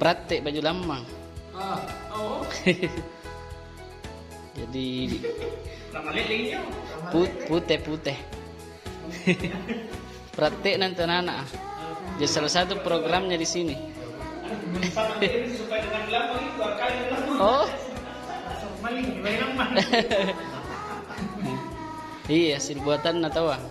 Praktek baju lama. Jadi putih. Praktek nanti anak. Jadi salah satu programnya di sini. Oh. Iya, hasil buatan Natawa.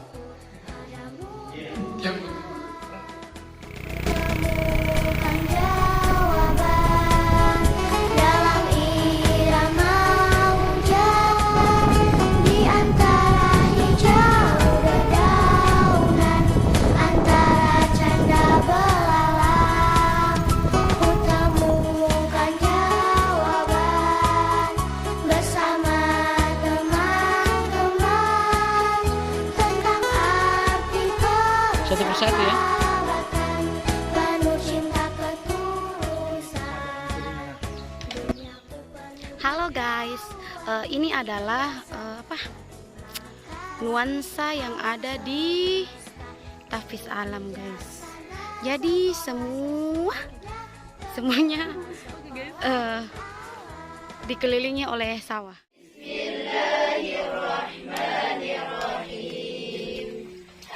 Satu persatu ya. Halo guys, ini adalah nuansa yang ada di Tafis Alam guys. Jadi semuanya dikelilingi oleh sawah. Bismillahirrahmanirrahim.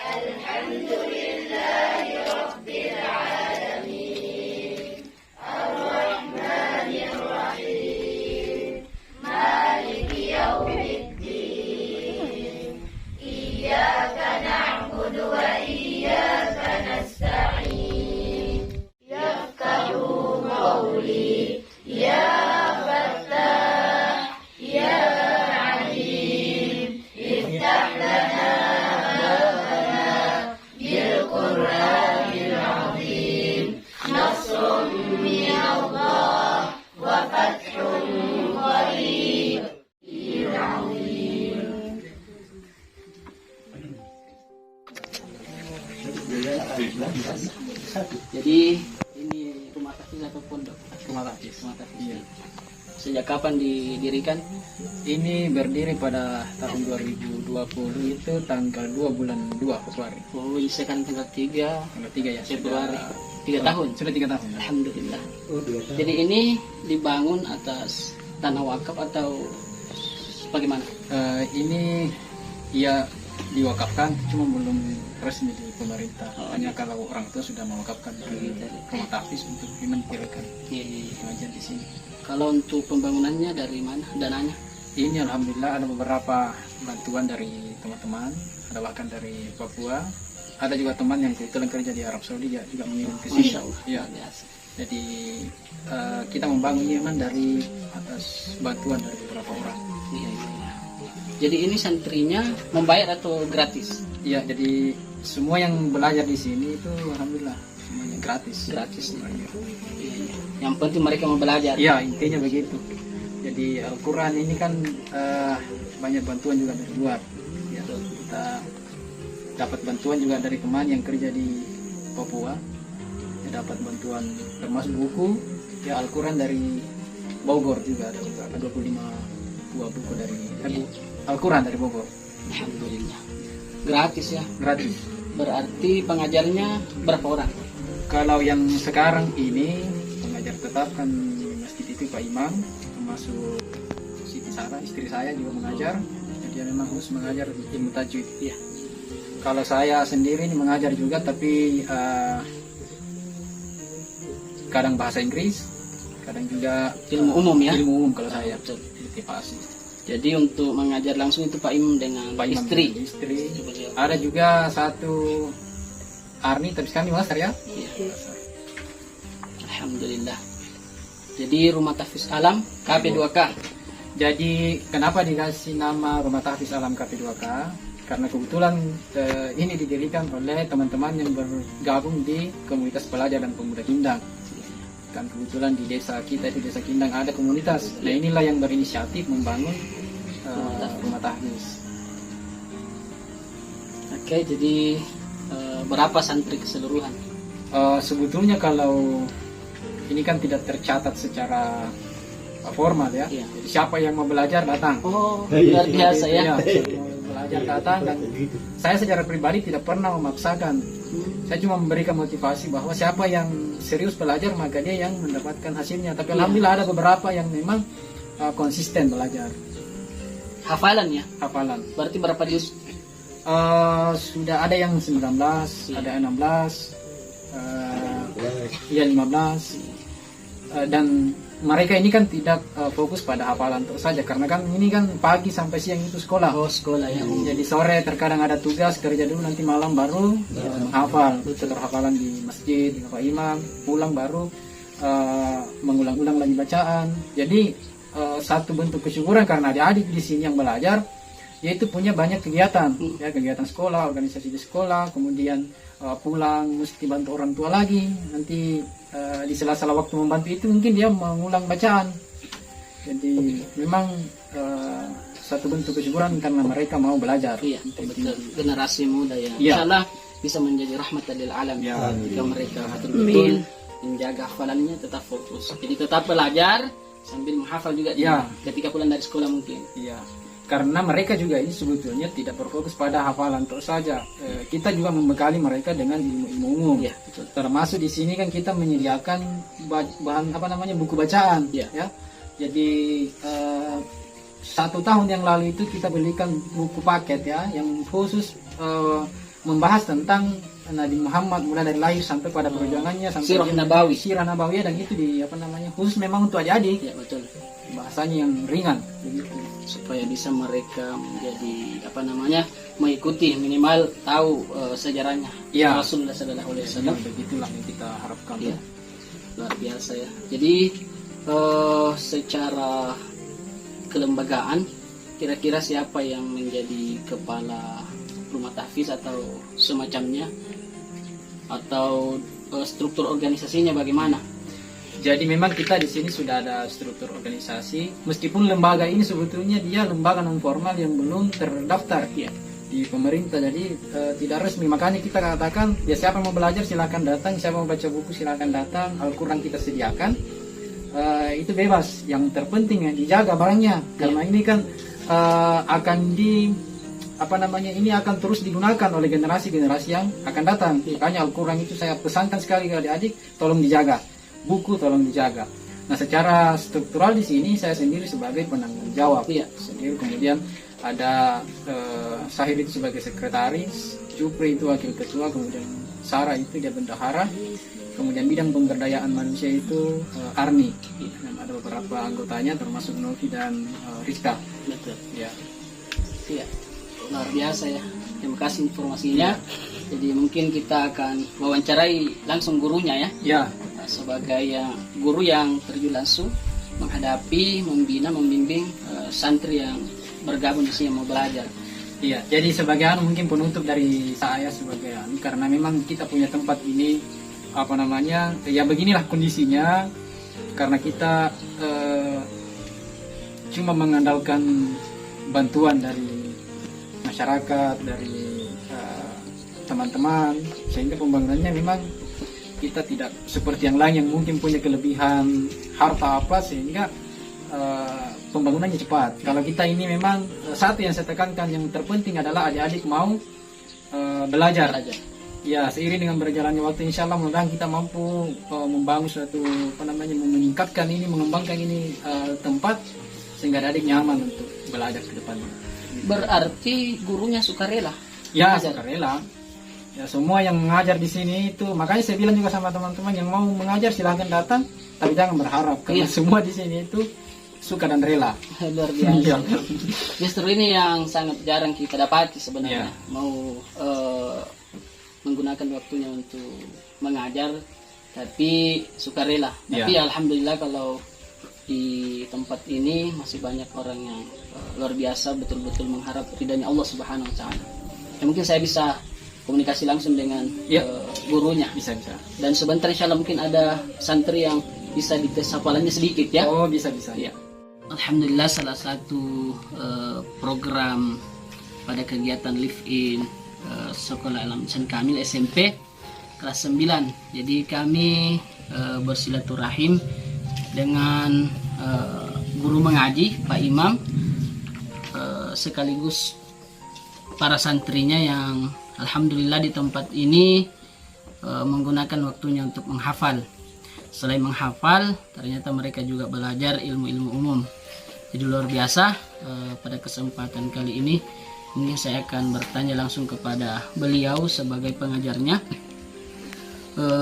Alhamdulillahirabbil alamin. Ar-Rahmanir-Rahim. Maliki yaumiddin. Iyyaka na'budu wa iyyaka nasta'in. Yafqahu qawli ya Fattah ya Alim. Iftah lana Jadi ini rumah tafis atau pondok? Rumah tafis. Iya. Sejak kapan didirikan? Ini berdiri pada tahun 2020 itu tanggal 2 bulan 2 Februari. Oh, ini sekarang tanggal 3 ya. Februari. 3 tahun. Sudah 3 tahun. Alhamdulillah. Jadi ini dibangun atas tanah wakaf atau bagaimana? Ini ya diwakafkan, cuma belum resmi di pemerintah. Hanya kalau orang tua sudah mewakafkan rumah tafis untuk dimendirikan mengajar di sini. Kalau untuk pembangunannya dari mana dananya? Ini alhamdulillah ada beberapa bantuan dari teman-teman, ada bahkan dari Papua. Ada juga teman yang kebetulan kerja di Arab Saudi juga mengirim ke sini. Ya. Jadi kita membangun Yemen dari atas bantuan dari beberapa orang. Iya. Jadi ini santrinya membayar atau gratis? Iya, jadi semua yang belajar di sini itu alhamdulillah semuanya gratis. Gratis. Iya. Yang penting mereka mau belajar. Iya, intinya begitu. Jadi Al-Quran ini kan banyak bantuan juga dari luar. Ya, kita dapat bantuan juga dari teman yang kerja di Papua. Ya, dapat bantuan termasuk buku. Ya, Al-Quran dari Bogor juga ada 25 buah buku dari Al-Quran dari Bogor. Alhamdulillah. Gratis ya? Gratis. Berarti pengajarnya berapa orang? Kalau yang sekarang ini pengajar tetap kan di masjid itu Pak Imam, termasuk Siti Sarah, istri saya juga mengajar. Jadi dia memang harus mengajar ilmu tajwid. Iya. Kalau saya sendiri ini mengajar juga, tapi kadang bahasa Inggris, kadang juga Ilmu umum ya? Ilmu umum kalau saya. Betul. Motivasi. Jadi untuk mengajar langsung itu Pak Imam dengan Pak Imam istri. dengan istri. Ada juga satu Arni, tapi sekarang di Makassar ya? Iya. Alhamdulillah. Jadi Rumah Tafis Alam KP2K. Jadi kenapa dikasih nama Rumah Tafis Alam KP2K? Karena kebetulan ini didirikan oleh teman-teman yang bergabung di komunitas pelajar dan pemuda Kindang. Kan kebetulan di desa kita, di desa Kindang ada komunitas. Nah inilah yang berinisiatif membangun rumah tafis. Oke, jadi berapa santri keseluruhan? Sebetulnya kalau ini kan tidak tercatat secara formal ya. Iya. Jadi siapa yang mau belajar datang. Oh, luar biasa ya. Mau belajar datang, dan saya secara pribadi tidak pernah memaksakan Saya cuma memberikan motivasi bahwa siapa yang serius belajar maka dia yang mendapatkan hasilnya. Tapi alhamdulillah ada beberapa yang memang konsisten belajar. Hafalan ya? Hafalan. Berarti berapa juz? Sudah ada yang 19, ada 16, ya 15. Dan mereka ini kan tidak fokus pada hafalan terus saja, karena kan ini kan pagi sampai siang itu sekolah. Oh, sekolah ya. Jadi sore terkadang ada tugas kerja dulu, nanti malam baru menghafal. Setelah hafalan di masjid, di Pak Imam, pulang baru mengulang-ulang lagi bacaan. Jadi satu bentuk kesyukuran karena adik-adik di sini yang belajar, yaitu punya banyak kegiatan, ya kegiatan sekolah, organisasi di sekolah, kemudian pulang mesti bantu orang tua lagi. Nanti di sela-sela waktu membantu itu mungkin dia mengulang bacaan. Jadi memang satu bentuk kesyukuran karena mereka mau belajar. Iya, betul. Generasi muda ya. Ya. Insyaallah bisa menjadi rahmatan lil alam Ya, jika mereka betul-betul menjaga hafalannya, tetap fokus. Jadi tetap belajar sambil menghafal juga Ya. ketika pulang dari sekolah mungkin. Iya, karena mereka juga ini sebetulnya tidak berfokus pada hafalan terus saja. Kita juga membekali mereka dengan ilmu-ilmu umum. Iya, betul. Termasuk di sini kan kita menyediakan bahan buku bacaan. Iya. Ya. Jadi 1 tahun yang lalu itu kita belikan buku paket ya, yang khusus membahas tentang Nabi Muhammad mulai dari lahir sampai pada perjuangannya sampai Sirah Nabawi. Sirah Nabawi, dan itu di khusus memang untuk adik-adik. Ya, betul. Bahasanya yang ringan begitu. Supaya bisa mereka menjadi mengikuti, minimal tahu sejarahnya Ya. Rasulullah sallallahu alaihi wasallam. Begitulah yang kita harapkan. Ya, luar biasa ya. Jadi secara kelembagaan, kira-kira siapa yang menjadi kepala rumah tahfiz atau semacamnya, atau struktur organisasinya bagaimana? Jadi memang kita di sini sudah ada struktur organisasi, meskipun lembaga ini sebetulnya dia lembaga non formal yang belum terdaftar Ya. di pemerintah, jadi tidak resmi. Makanya kita katakan ya siapa mau belajar silakan datang, siapa mau baca buku silakan datang, Al-Quran kita sediakan, itu bebas. Yang terpenting ya dijaga barangnya, karena ini kan akan ini akan terus digunakan oleh generasi-generasi yang akan datang. Makanya Al-Quran itu saya pesankan sekali ke adik-adik, tolong dijaga. Buku tolong dijaga. Nah, secara struktural di sini saya sendiri sebagai penanggung jawab. Iya. Sendiri, kemudian ada Sahir itu sebagai sekretaris, Jupri itu wakil ketua, kemudian Sarah itu dia bendahara, kemudian bidang pemberdayaan manusia itu Arni. Dan ada beberapa anggotanya termasuk Novi dan Rizka. Betul. Ya. Iya. Luar biasa ya. Terima kasih informasinya. Jadi mungkin kita akan wawancarai langsung gurunya ya. Ya. Sebagai guru yang terjun langsung menghadapi, membina, membimbing santri yang bergabung di sini mau belajar. Iya, jadi sebagai mungkin penutup dari saya sebagai karena memang kita punya tempat ini ya beginilah kondisinya, karena kita cuma mengandalkan bantuan dari masyarakat, dari teman-teman, sehingga pembangunannya memang kita tidak seperti yang lain yang mungkin punya kelebihan harta apa sehingga pembangunannya cepat. Kalau kita ini memang satu yang saya tekankan yang terpenting adalah adik-adik mau belajar. Ya, seiring dengan berjalannya waktu insya Allah mudah-mudahan kita mampu membangun suatu meningkatkan ini, mengembangkan ini tempat sehingga adik nyaman untuk belajar ke depannya. Berarti gurunya sukarela? Ya, sukarela. Ya, semua yang mengajar di sini itu, makanya saya bilang juga sama teman-teman yang mau mengajar silahkan datang, tapi jangan berharap karena semua di sini itu suka dan rela. Luar biasa. Justru ini yang sangat jarang kita dapati sebenarnya. Mau menggunakan waktunya untuk mengajar, tapi sukarela. Tapi alhamdulillah kalau di tempat ini masih banyak orang yang luar biasa, betul-betul mengharap ridhanya Allah Subhanahu Wa Taala. Ya, mungkin saya bisa komunikasi langsung dengan gurunya. Bisa. Dan sebentar insya Allah mungkin ada santri yang bisa dites hafalannya sedikit ya. Oh, bisa. Ya. Alhamdulillah salah satu program pada kegiatan live-in Sekolah Alam Insan Kamil SMP kelas 9. Jadi kami bersilaturahim dengan guru mengaji Pak Imam sekaligus para santrinya yang alhamdulillah di tempat ini menggunakan waktunya untuk menghafal. Selain menghafal, ternyata mereka juga belajar ilmu-ilmu umum. Jadi luar biasa. Pada kesempatan kali ini mungkin saya akan bertanya langsung kepada beliau sebagai pengajarnya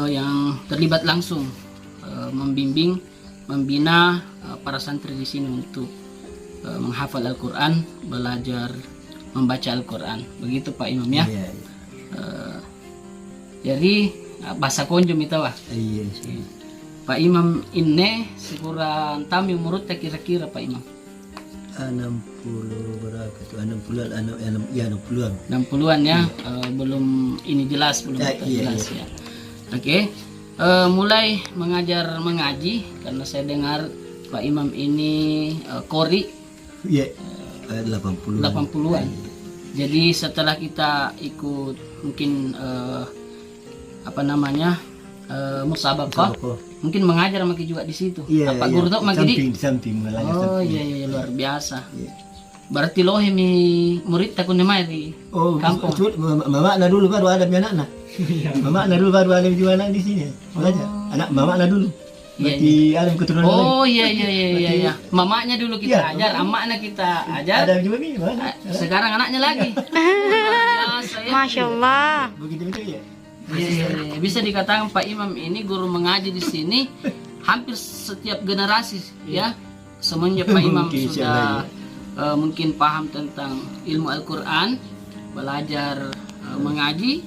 yang terlibat langsung membimbing, membina para santri di sini untuk menghafal Al-Quran, belajar membaca Al-Quran. Begitu Pak Imam ya. Iya. Jadi bahasa konjom itu lah. Iya. Pak Imam ini sekurang tami umurnya kira-kira Pak Imam 60 berapa tuh? 60-an. 60-an ya. Belum ini jelas, belum Iya. jelas ya. Oke. Mulai mengaji karena saya dengar Pak Imam ini kori Iya. 80-an. 80-an. Jadi setelah kita ikut mungkin musabaqah, mungkin mengajar maki juga di situ. Iya. Apa guru tok maki di? Di samping malah. Oh iya luar biasa. Iya. Berarti loh mi murid takun mai di Oh, kampung. mama na dulu baru ada anak-anak. Mama na dulu baru ada juga anak di sini. Belajar. Anak mama na dulu. Berarti ada keturunan lain. Oh iya. Mamanya dulu kita Iya, ajar, amaknya kita ajar. Ada juga nih, mana? Sekarang anaknya lagi. Luar biasa ya. Masya Allah. Begitu ya. Iya. Bisa dikatakan Pak Imam ini guru mengaji di sini hampir setiap generasi ya. Semenjak Pak Imam Mungkin sudah mungkin paham tentang ilmu Al-Quran, belajar mengaji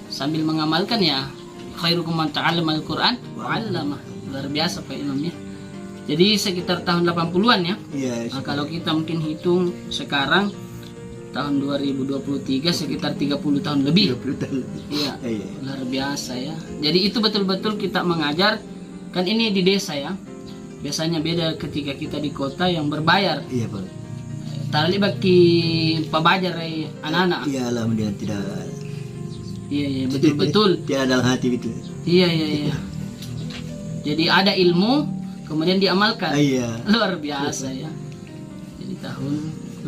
sambil mengamalkan ya. Khairukum man ta'allama Al-Quran wa 'allamah. Luar biasa Pak Imam ya. Jadi sekitar tahun 80-an ya. Iya. Nah, kalau kita mungkin hitung sekarang tahun 2023 sekitar 30 tahun lebih. 30 tahun. Iya. Iya. Luar biasa ya. Jadi itu betul-betul kita mengajar. Kan ini di desa ya. Biasanya beda ketika kita di kota yang berbayar. Iya, Pak. Tali bagi pabajar anak-anak. Iya, alhamdulillah tidak. Iya betul-betul. Tidak dalam hati itu. Iya. Jadi ada ilmu kemudian diamalkan. Iya. Luar biasa ya. Jadi tahun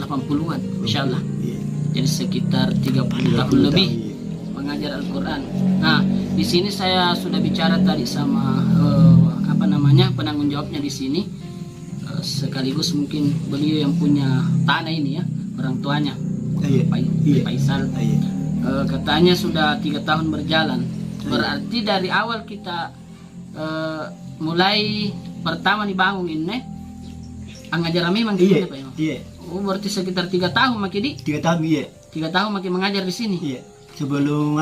80-an insyaallah. Iya. Jadi sekitar 30 tahun lebih Iya. mengajar Al-Quran. Nah, di sini saya sudah bicara tadi sama penanggung jawabnya di sini, sekaligus mungkin beliau yang punya tanah ini ya, orang tuanya, Iya. Pak Iya. Faisal. Iya. Katanya sudah 3 tahun berjalan. Berarti dari awal kita mulai pertama dibangun ini, ngajar memang gitu Iya. ya Pak Imam? Iya. Oh, berarti sekitar 3 tahun maki di 3 tahun iya. 3 tahun maki mengajar di sini. Iya. Sebelum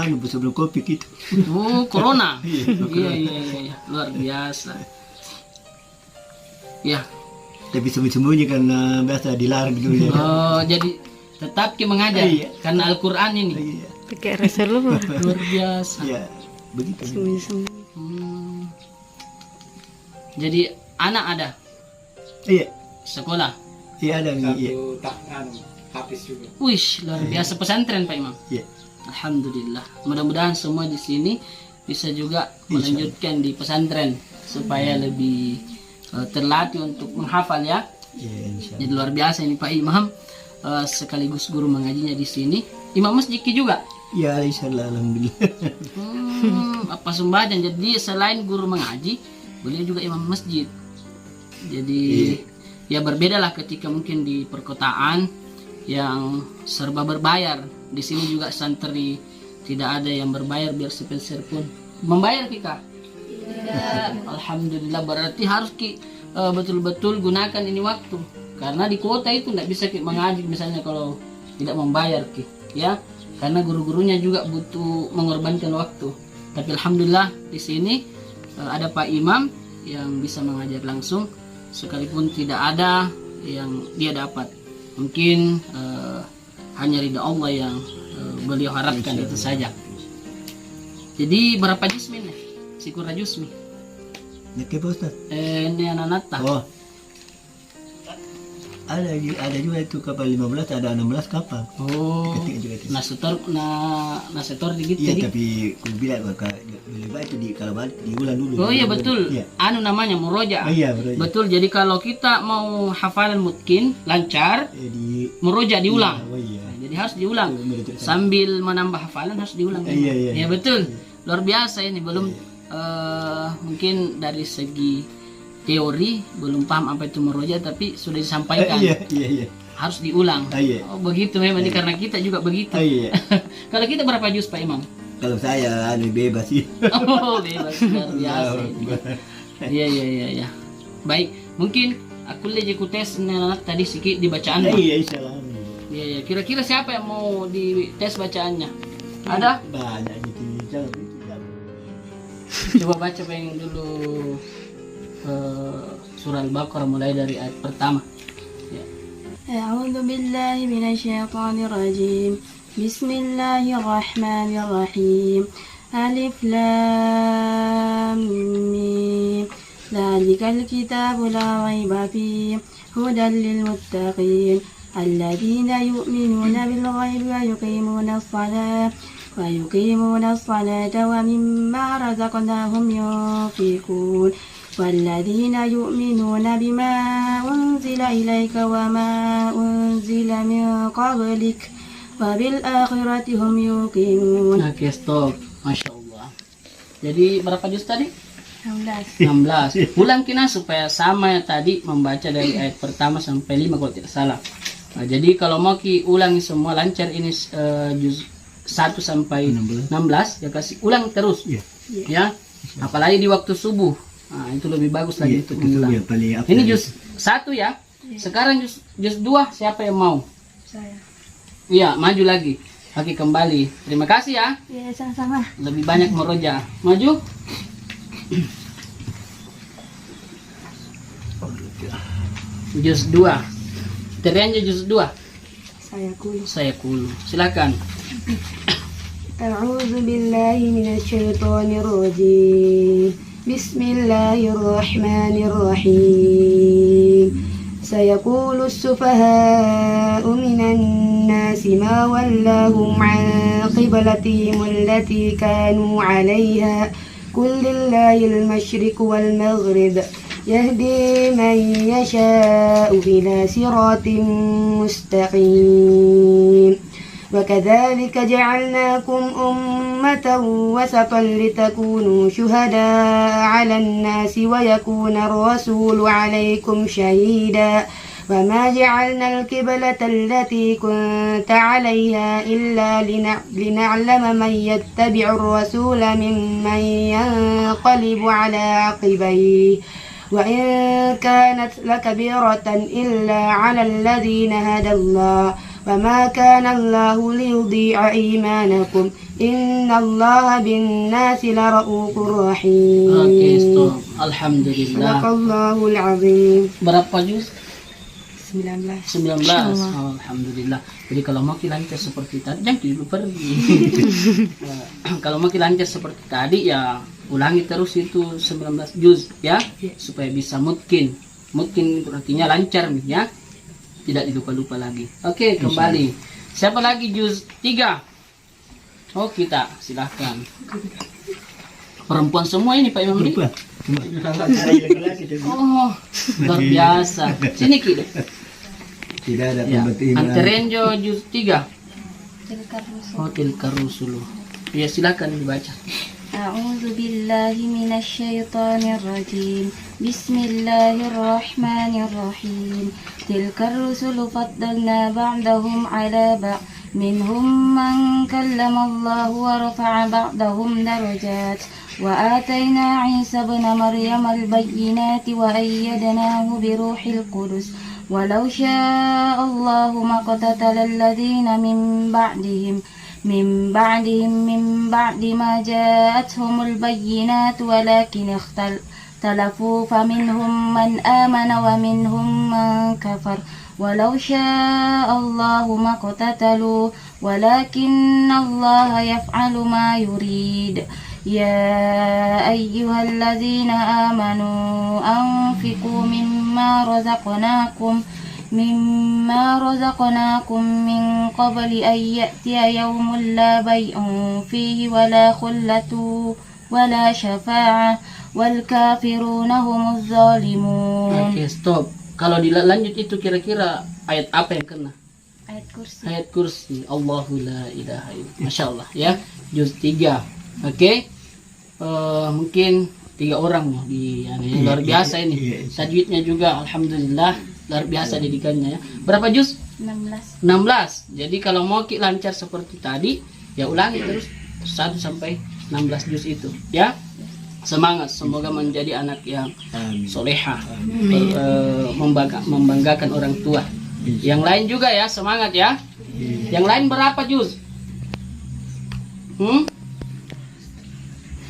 Covid itu. Oh, corona. Iya. Iya. Luar biasa. Ya. Tapi sembunyi-sembunyi karena biasa dilarang dulu ya. Oh, jadi tetap ki mengajar Iya. karena Al-Qur'an ini. Iya. Pakai Rasulullah. Luar biasa. Iya. Begitu. Sembunyi-sembunyi. Jadi anak ada Iya. sekolah. Iya ada nih. Iya. Habis juga. Wih, luar biasa pesantren Pak Imam. Iya. Alhamdulillah. Mudah-mudahan semua di sini bisa juga melanjutkan di pesantren supaya lebih terlatih untuk menghafal ya. Iya, insyaallah. Jadi luar biasa ini Pak Imam, sekaligus guru mengajinya di sini. Imam masjid juga. Ya, insyaallah alhamdulillah. Apa sumbajan. Jadi selain guru mengaji, beliau juga imam masjid. Jadi ya berbeda lah ketika mungkin di perkotaan yang serba berbayar. Di sini juga santri tidak ada yang berbayar, biar sepeser pun membayar kita. Alhamdulillah, berarti harus betul-betul gunakan ini waktu, karena di kota itu tidak bisa mengaji misalnya kalau tidak membayar ya, karena guru-gurunya juga butuh mengorbankan waktu. Tapi alhamdulillah di sini ada Pak Imam yang bisa mengajar langsung, sekalipun tidak ada yang dia dapat, mungkin hanya ridha Allah yang beliau harapkan, itu saja. Jadi berapa jismi nih? Sikura Jusmi. Nake Pak Ustaz. Ini anak nata. Oh. Ada juga itu kapal 15, ada 16 kapal. Oh. Ketika juga itu. Nasetor dikit Iya, tadi. tapi aku bilang lebih baik itu kalau balik di bulan dulu. Oh iya betul. Iya. Anu namanya muroja. Oh, iya, muroja. Betul. Jadi kalau kita mau hafalan mungkin lancar, muroja diulang. Oh iya. Jadi harus diulang. Iya. Sambil menambah hafalan harus diulang. Iya. Ya betul. luar biasa ini. Belum mungkin dari segi teori belum paham apa itu murojaah, tapi sudah disampaikan. Iya. Harus diulang. Iya. Oh begitu memang, karena kita juga begitu. Iya. Kalau kita berapa juz Pak Imam? Kalau saya bebas sih. Oh bebas, luar biasa ini. Iya. Baik, mungkin aku lagi tes anak tadi sedikit di bacaan. Iya, insyaallah. Iya. Kira-kira siapa yang mau dites bacaannya? Ada? Banyak gitu. Coba baca pengen dulu surah Al-Baqarah mulai dari ayat pertama. Ya. أعوذ بالله من الشيطان الرجيم بسم الله الرحمن الرحيم ألف لام ميم ذلك الكتاب لا ريب فيه هدى للمتقين الذين يؤمنون بالغيب ويقيمون الصلاة ومما رزقناهم ينفقون والذين يؤمنون بما أنزل إليك وما أنزل من قبلك وبالآخرة هم يوقنون. Oke, stop. Masya Allah. Jadi berapa juz tadi? 16. 16. Ulang kina supaya sama ya tadi, membaca dari ayat pertama sampai 5 kalau tidak salah. Nah, jadi kalau mau ulangi semua lancar ini juz 1 sampai 16 ya kasih ulang terus. Ya. Apalagi di waktu subuh. Nah, itu lebih bagus lagi untuk mengulang. Ini juz 1 ya. Sekarang juz 2 siapa yang mau? Saya. Iya, maju lagi. Oke, kembali. Terima kasih ya. Ya, sama-sama. Lebih banyak meroja. Maju. Juz 2. Teriannya juz 2. Saya kulu. Silakan. أعوذ بالله من الشيطان الرجيم بسم الله الرحمن الرحيم سيقول السفهاء من الناس ما ولاهم عن قبلتهم التي كانوا عليها قل لله المشرق والمغرب يهدي من يشاء إلى صراط مستقيم وكذلك جعلناكم أمة وسطا لتكونوا شهداء على الناس ويكون الرسول عليكم شهيدا وما جعلنا القبلة التي كنت عليها إلا لنعلم من يتبع الرسول ممن ينقلب على عقبيه وإن كانت لكبيرة إلا على الذين هدى الله وما كان الله ليضيع إيمانكم إن الله بالناس لرؤوف رحيم. Oke, stop. Alhamdulillah. Sadaqallahul azim. Berapa juz? 19. 19. Oh, alhamdulillah. Jadi kalau mau lancar seperti tadi, jangan dulu pergi. Kalau mau lancar seperti tadi ya ulangi terus itu 19 juz ya, supaya bisa mungkin artinya lancar nih ya. Tidak dilupa-lupa lagi. Oke, kembali. Siapa lagi juz 3? Oh, kita. Silahkan. Perempuan semua ini Pak Imam. Oh, luar biasa. Sini Ki. Tidak ada Ya. pembetihan. Anterenjo juz 3. Oh, tilkar rusulu. Ya, silakan dibaca. أعوذ بالله من الشيطان الرجيم بسم الله الرحمن الرحيم تلك الرسل فضلنا بعضهم على بعض منهم من كلم الله ورفع بعضهم درجات وآتينا عيسى ابن مريم البينات وأيدناه بروح القدس ولو شاء الله ما اقتتل الذين من بعد ما جاءتهم البينات ولكن اختلفوا فمنهم من آمن ومنهم من كفر ولو شاء الله ما اقتتلوا ولكن الله يفعل ما يريد يا أيها الذين آمنوا أنفقوا مما رزقناكم من قبل أن يأتي يوم لا بيع فيه ولا خلة ولا شفاعة والكافرون هم الظالمون. Oke, stop. Kalau dilanjut itu kira-kira ayat apa yang kena? Ayat kursi. Ayat kursi. Allahu la ilaha illallah. Masya Allah ya. Juz 3. Oke. mungkin 3 orang loh di luar biasa ini. Tajwidnya juga alhamdulillah luar biasa didikannya ya. Berapa juz? 16. 16. Jadi kalau mau lancar seperti tadi, ya ulangi terus 1 sampai 16 juz itu ya. Semangat, semoga menjadi anak yang soleha, membanggakan orang tua. Yang lain juga ya, semangat ya. Yang lain berapa juz?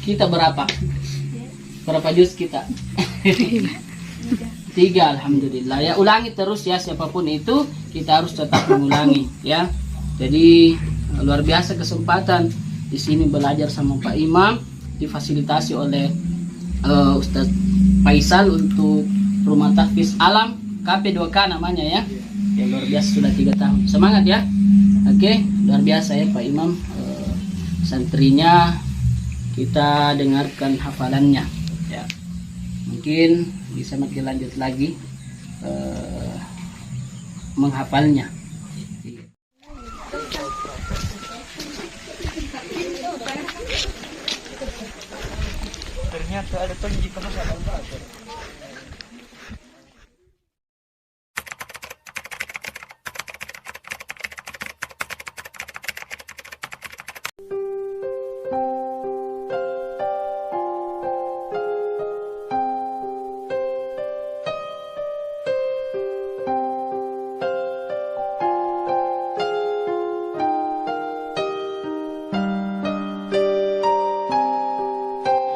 Kita berapa? Berapa juz kita? 3, alhamdulillah ya. Ulangi terus ya, siapapun itu kita harus tetap mengulangi ya. Jadi luar biasa kesempatan di sini belajar sama Pak Imam, difasilitasi oleh Ustadz Faisal untuk Rumah Tahfiz Alam KP2K namanya ya. Ya luar biasa, sudah 3 tahun. Semangat ya. Oke, luar biasa ya Pak Imam. Santrinya kita dengarkan hafalannya ya. Mungkin bisa makin lanjut lagi menghafalnya. Ternyata ada tonji ke masalah.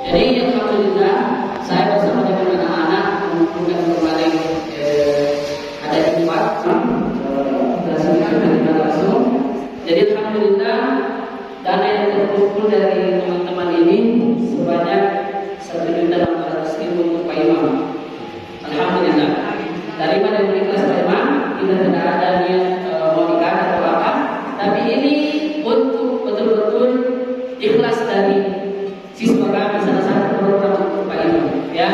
Jadi alhamdulillah saya bersama dengan anak-anak mengumpulkan kemarin ada 4 kita langsung. Jadi alhamdulillah dana yang terkumpul dari teman-teman ini sebanyak 1.600.000 untuk Pak Imam. Alhamdulillah. Daripada ikhlas Pak Imam, kita tidak ada niat mau nikah atau apa, tapi ini untuk betul-betul ikhlas dari siswa kami, salah satu program untuk Pak Imam ya.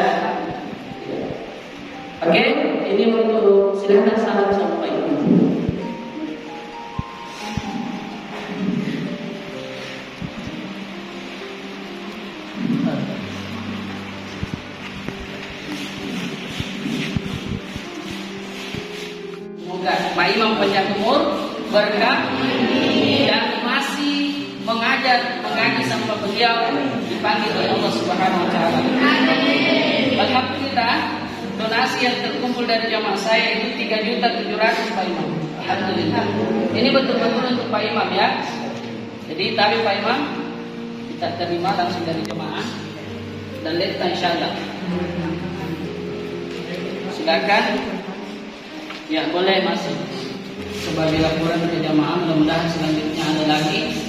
Oke, ini untuk silahkan salam sama Pak Imam. Semoga Pak Imam panjang umur, berkah, dan masih mengaji sama beliau dipanggil oleh Allah Subhanahu wa taala. Alhamdulillah, donasi yang terkumpul dari jamaah saya itu 3.700.000 Pak Imam. Alhamdulillah. Ini betul-betul untuk Pak Imam ya. Jadi tapi Pak Imam kita terima langsung dari jemaah dan lihat insyaallah. Silakan. Ya boleh masuk sebagai laporan ke jamaah. Mudah-mudahan selanjutnya ada lagi.